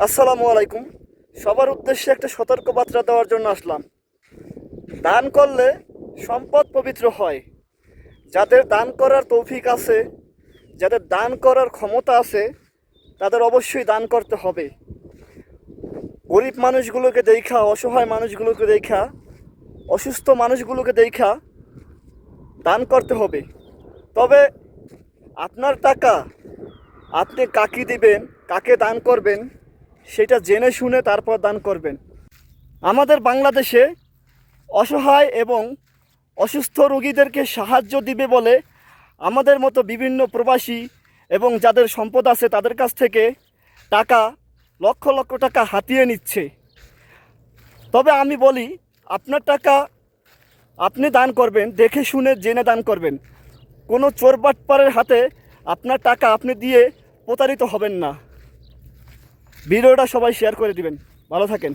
আসসালামু আলাইকুম। সবার উদ্দেশ্যে একটা সতর্কবার্তা দেওয়ার জন্য আসলাম। দান করলে সম্পদ পবিত্র হয়। যাদের দান করার তৌফিক আছে, যাদের দান করার ক্ষমতা আছে, তাদের অবশ্যই দান করতে হবে। গরিব মানুষগুলোকে দেখা, অসহায় মানুষগুলোকে দেখা, অসুস্থ মানুষগুলোকে দেখা দান করতে হবে। তবে আপনার টাকা আপনি কাকে দিবেন, কাকে দান করবেন, সেটা জেনে শুনে তারপর দান করবেন। আমাদের বাংলাদেশে অসহায় এবং অসুস্থ রোগীদেরকে সাহায্য দিবে বলে আমাদের মতো বিভিন্ন প্রবাসী এবং যাদের সম্পদ আছে তাদের কাছ থেকে টাকা, লক্ষ লক্ষ টাকা হাতিয়ে নিচ্ছে। তবে আমি বলি, আপনার টাকা আপনি দান করবেন, দেখে শুনে জেনে দান করবেন। কোনো চোরবাটপারের হাতে আপনার টাকা আপনি দিয়ে প্রতারিত হবেন না। ভিডিওটা সবাই শেয়ার করে দিবেন। ভালো থাকেন।